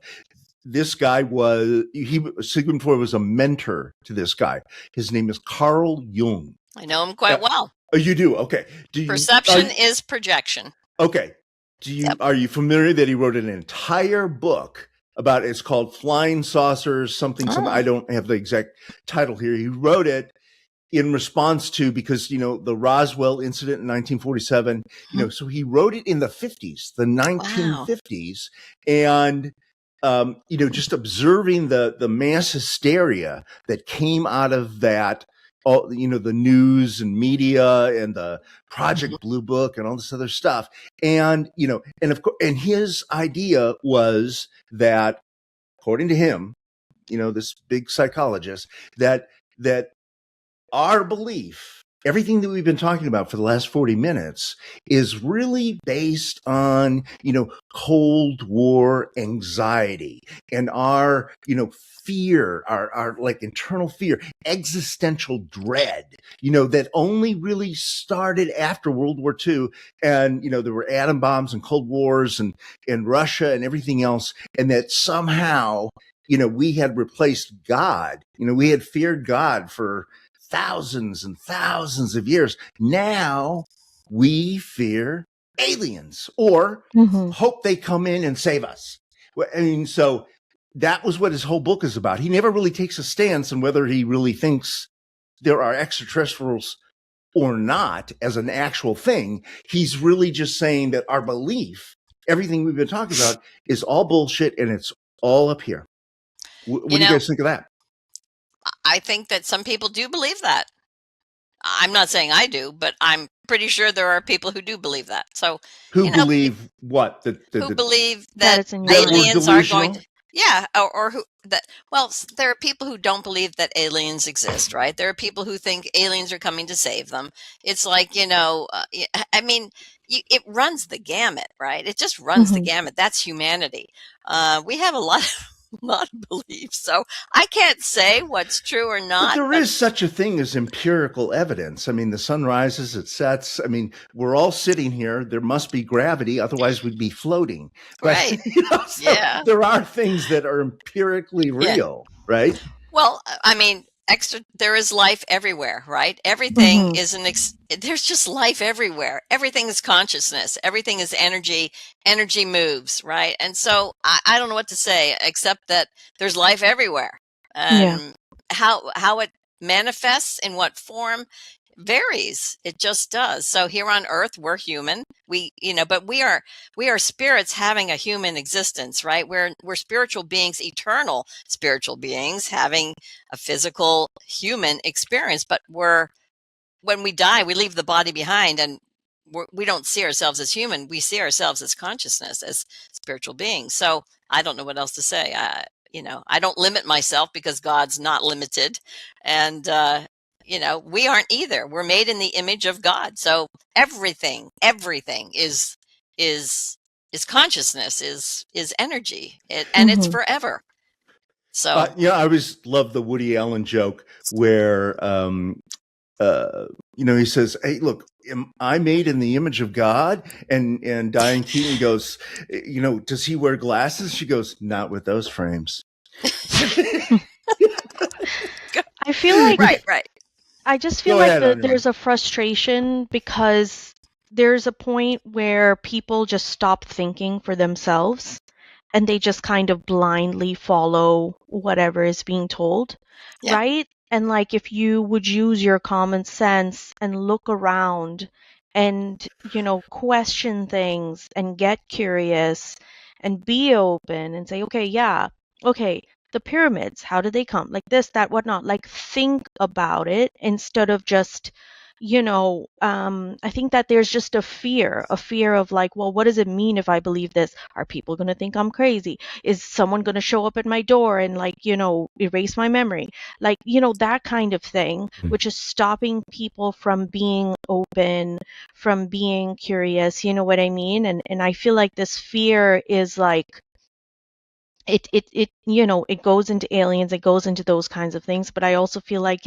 This guy Sigmund Freud was a mentor to this guy. His name is Carl Jung. I know him quite well. Oh, you do? Okay. Perception is projection. Okay. Are you familiar that he wrote an entire book about, it's called Flying Saucers, something. I don't have the exact title here. He wrote it in response to, because, the Roswell incident in 1947, so he wrote it in the 50s, the 1950s. And, just observing the mass hysteria that came out of that, all, the news and media and the Project Blue Book and all this other stuff. And, and of course, and his idea was that, according to him, this big psychologist, that our belief, everything that we've been talking about for the last 40 minutes, is really based on, Cold War anxiety and our, fear, our like internal fear, existential dread, that only really started after World War II. And, there were atom bombs and Cold Wars and Russia and everything else. And that somehow, we had replaced God. We had feared God for thousands and thousands of years. Now we fear aliens or hope they come in and save us. I mean, so that was what his whole book is about. He never really takes a stance on whether he really thinks there are extraterrestrials or not as an actual thing. He's really just saying that our belief, everything we've been talking about, is all bullshit and it's all up here. What do you guys think of that? I think that some people do believe that. I'm not saying I do, but I'm pretty sure there are people who do believe that. So who believe what? Who believe that it's in aliens are going to, or who that, well, there are people who don't believe that aliens exist, right? There are people who think aliens are coming to save them. It's like, I mean, it runs the gamut, right? It just runs the gamut. That's humanity. We have a lot of beliefs, so I can't say what's true or not. But there is such a thing as empirical evidence. I mean, the sun rises, it sets. I mean, we're all sitting here. There must be gravity, otherwise we'd be floating. But, Right. There are things that are empirically real, right? Well, I mean, there is life everywhere, right? Everything is there's just life everywhere. Everything is consciousness. Everything is energy. Energy moves, right? And so I don't know what to say except that there's life everywhere. How it manifests, in what form, varies. It just does. So here on Earth, we're human. But we are spirits having a human existence, right? We're spiritual beings, eternal spiritual beings having a physical human experience. But when we die, we leave the body behind, and we don't see ourselves as human. We see ourselves as consciousness, as spiritual beings. So I don't know what else to say. I don't limit myself because God's not limited, and we aren't either. We're made in the image of God. So everything is consciousness, is energy, and it's forever. So I always love the Woody Allen joke where he says, "Hey, look, am I made in the image of God?" And Diane Keaton goes, "Does he wear glasses?" She goes, "Not with those frames." I feel like right. I just feel Go like ahead, there's a frustration because there's a point where people just stop thinking for themselves and they just kind of blindly follow whatever is being told, Yeah. right? And like if you would use your common sense and look around and, question things and get curious and be open and say, okay, the pyramids, how did they come? Like this, that, whatnot. Like think about it instead of just, I think that there's just a fear of like, well, what does it mean if I believe this? Are people going to think I'm crazy? Is someone going to show up at my door and like, erase my memory? Like, that kind of thing, which is stopping people from being open, from being curious, you know what I mean? And I feel like this fear is like, it goes into aliens, it goes into those kinds of things, but I also feel like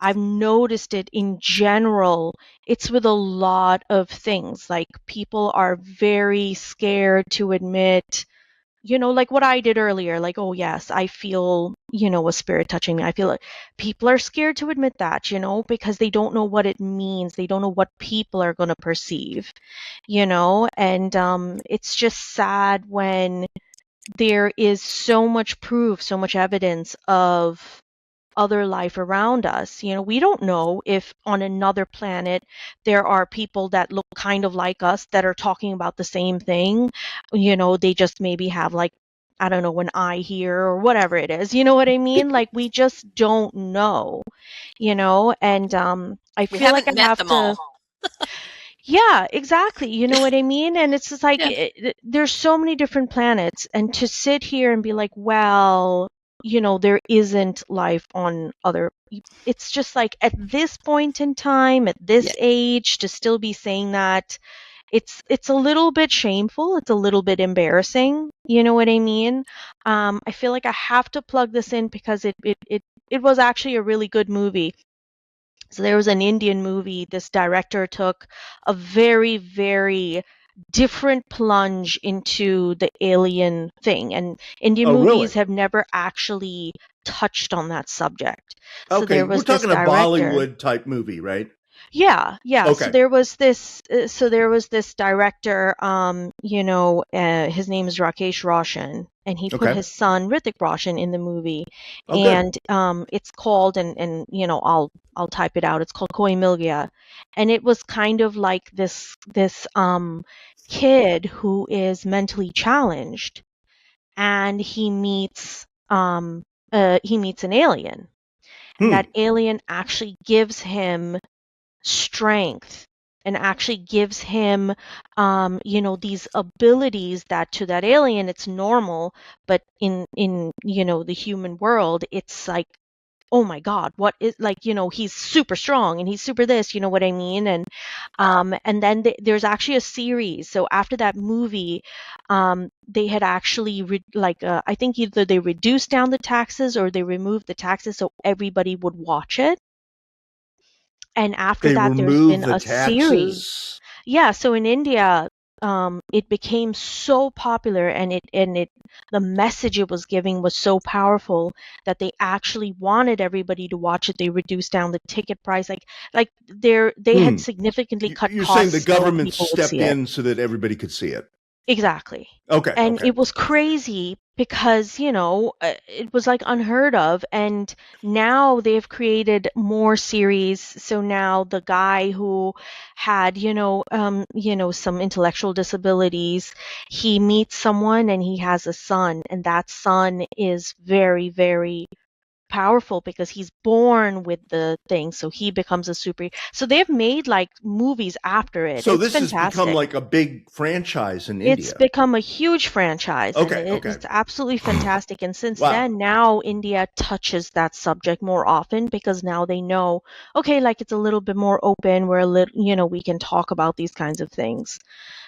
I've noticed it in general. It's with a lot of things. Like people are very scared to admit, like what I did earlier, like, oh yes, I feel, a spirit touching me. I feel like people are scared to admit that, because they don't know what it means. They don't know what people are going to perceive, and it's just sad when there is so much proof, so much evidence of other life around us. We don't know if on another planet there are people that look kind of like us that are talking about the same thing. They just maybe have like, I don't know, an eye here or whatever it is. You know what I mean? Like we just don't know, and I We feel like haven't I met have them to. all. Yeah, exactly. You know what I mean? And it's just like, Yeah. there's so many different planets. And to sit here and be like, well, there isn't life on other. It's just like at this point in time, at this age, to still be saying that, it's a little bit shameful. It's a little bit embarrassing. You know what I mean? I feel like I have to plug this in because it was actually a really good movie. So there was an Indian movie. This director took a very, very different plunge into the alien thing. And Indian movies have never actually touched on that subject. So Okay, there we're was this talking a director. Bollywood type movie, right? Yeah. So Okay. there was this. So there was this director. His name is Rakesh Roshan, and he put Okay. his son Hrithik Roshan in the movie, Oh, good. and it's called and I'll type it out. It's called Koi Mil Gaya, and it was kind of like this kid who is mentally challenged, and he meets an alien, and that alien actually gives him strength and actually gives him these abilities that to that alien it's normal, but in the human world it's like, oh my god, what is, like, he's super strong and he's super this, you know what I mean? And then there's actually a series. So after that movie, they had actually I think either they reduced down the taxes or they removed the taxes so everybody would watch it. And after They that, there's remove been the a series. taxes. Yeah, so in India, it became so popular, and the message it was giving was so powerful that they actually wanted everybody to watch it. They reduced down the ticket price, like they had significantly cut You're saying costs the so government people would stepped see it. in so that everybody could see it. Exactly. Okay. And Okay. it was crazy because, it was like unheard of. And now they've created more series. So now the guy who had, some intellectual disabilities, he meets someone and he has a son, and that son is very, very powerful because he's born with the thing, so he becomes a super. So they've made like movies after it. So It's this has fantastic. become like a big franchise in It's India. become a huge franchise, and Okay, it's absolutely fantastic. And since Wow. then, now India touches that subject more often because now they know, okay, like it's a little bit more open. We're a little, we can talk about these kinds of things.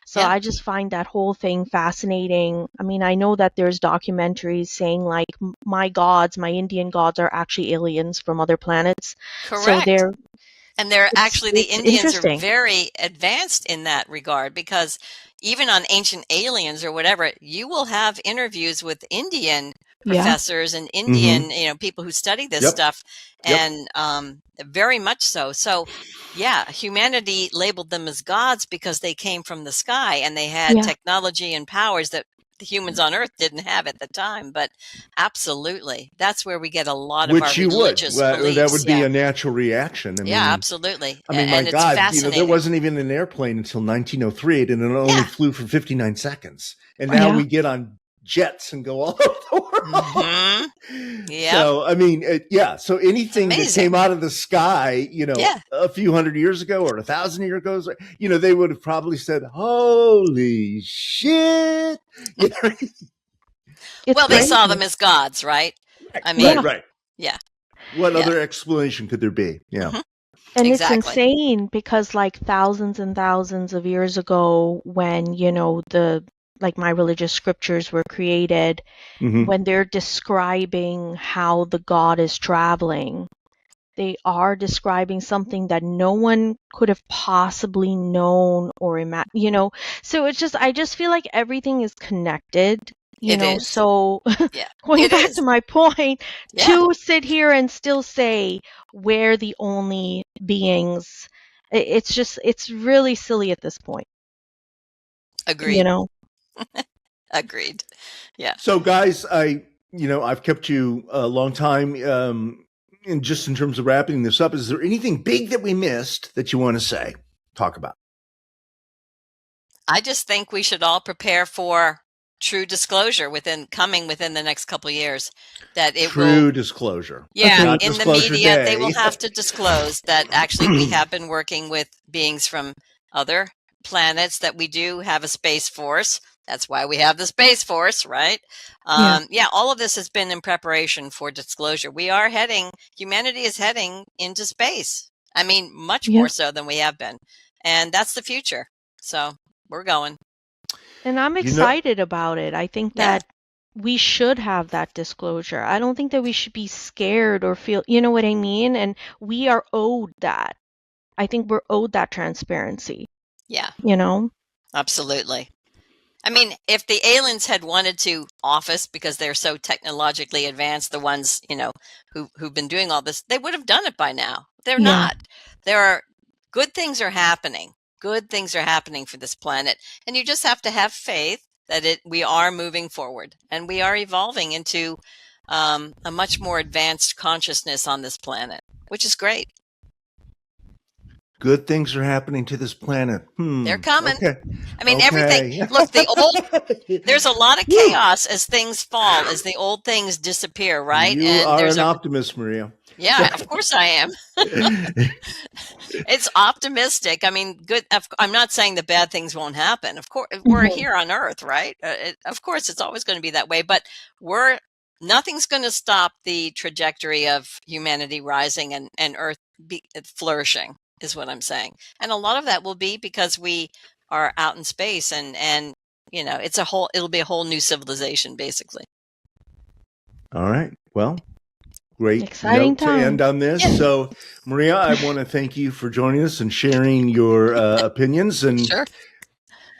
So Yeah. I just find that whole thing fascinating. I mean, I know that there's documentaries saying like my gods, my Indian gods are actually aliens from other planets. Correct. So they're And they're actually, the it's Indians are interesting. very advanced in that regard, because even on Ancient Aliens or whatever, you will have interviews with Indian Yeah. professors and Indian, people who study this Yep. stuff, Yep. and very much so. So, yeah, humanity labeled them as gods because they came from the sky and they had Yeah. technology and powers that the humans on Earth didn't have at the time. But absolutely, that's where we get a lot of our Which you would. religious beliefs. That would be Yeah. a natural reaction. I mean, Yeah, absolutely. I mean, my And it's God, fascinating. there wasn't even an airplane until 1903, and it only Yeah. flew for 59 seconds. And now Yeah. we get on jets and go all over the world. Mhm. Yep. So, I mean, so anything that amazing. came out of the sky, Yeah. a few hundred years ago or 1,000 years ago, they would have probably said, holy shit. It's Well, they saw crazy. them as gods, right? I mean, Right. yeah. What Yeah. other explanation could there be? Yeah. Mhm. And Exactly. it's insane because like thousands and thousands of years ago when, like my religious scriptures were created, Mhm. when they're describing how the god is traveling, they are describing something that no one could have possibly known or imagined, So it's just, I just feel like everything is connected, It is. So Yeah. going It back is. to my point, Yeah. to sit here and still say we're the only beings, it's really silly at this point, Agreed. you know? Agreed. Yeah. So, guys, I've kept you a long time. And just in terms of wrapping this up, is there anything big that we missed that you want to talk about? I just think we should all prepare for true disclosure within the next couple of years. That it will. True disclosure. Yeah, Not in the disclosure media, they day. will have to disclose that actually we have been working with beings from other planets, that we do have a space force. That's why we have the Space Force, right? Yeah, all of this has been in preparation for disclosure. Humanity is heading into space. I mean, much more so than we have been. And that's the future. So we're going. And I'm excited about it. I think that we should have that disclosure. I don't think that we should be scared or feel, you know what I mean? And we are owed that. I think we're owed that transparency. Yeah. Absolutely. I mean, if the aliens had wanted to office because they're so technologically advanced, the ones, who've been doing all this, they would have done it by now. They're not. Good things are happening. Good things are happening for this planet. And you just have to have faith that we are moving forward and we are evolving into a much more advanced consciousness on this planet, which is great. Good things are happening to this planet. They're coming. Okay. I mean, everything. Look, there's a lot of chaos as things fall, as the old things disappear, right? You are an optimist, Maria. Yeah, of course I am. It's optimistic. I mean, good. I'm not saying that bad things won't happen. Of course, we're here on Earth, right? Of course, it's always going to be that way. But nothing's going to stop the trajectory of humanity rising and Earth flourishing, is what I'm saying. And a lot of that will be because we are out in space, and it'll be a whole new civilization, basically. All right. Well. Great exciting note time to end on this. Yeah. So, Maria, I want to thank you for joining us and sharing your opinions. And Sure.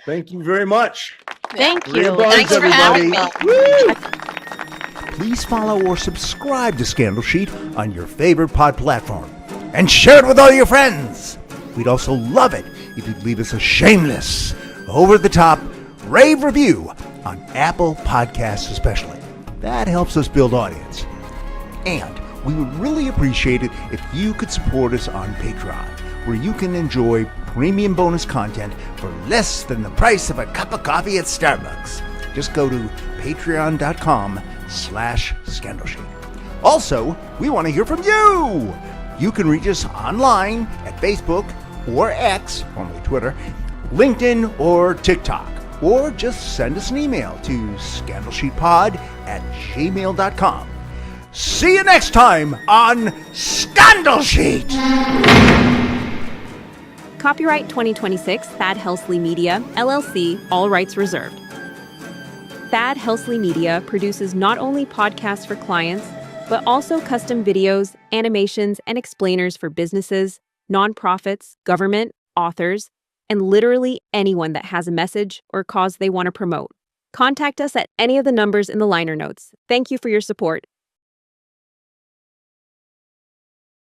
Thank you very much. Thank Maria you. Barnes, Thanks for having everybody. me. Please follow or subscribe to Scandal Sheet on your favorite pod platform. And share it with all your friends. We'd also love it if you'd leave us a shameless, over-the-top rave review on Apple Podcasts especially. That helps us build audience. And we would really appreciate it if you could support us on Patreon, where you can enjoy premium bonus content for less than the price of a cup of coffee at Starbucks. Just go to patreon.com/scandalsheet. Also, we want to hear from you. You can reach us online at Facebook or X, formerly Twitter, LinkedIn, or TikTok. Or just send us an email to scandalsheetpod@gmail.com. See you next time on Scandal Sheet! Copyright 2026 Thad Helsley Media, LLC, all rights reserved. Thad Helsley Media produces not only podcasts for clients, but also custom videos, animations, and explainers for businesses, nonprofits, government, authors, and literally anyone that has a message or cause they want to promote. Contact us at any of the numbers in the liner notes. Thank you for your support.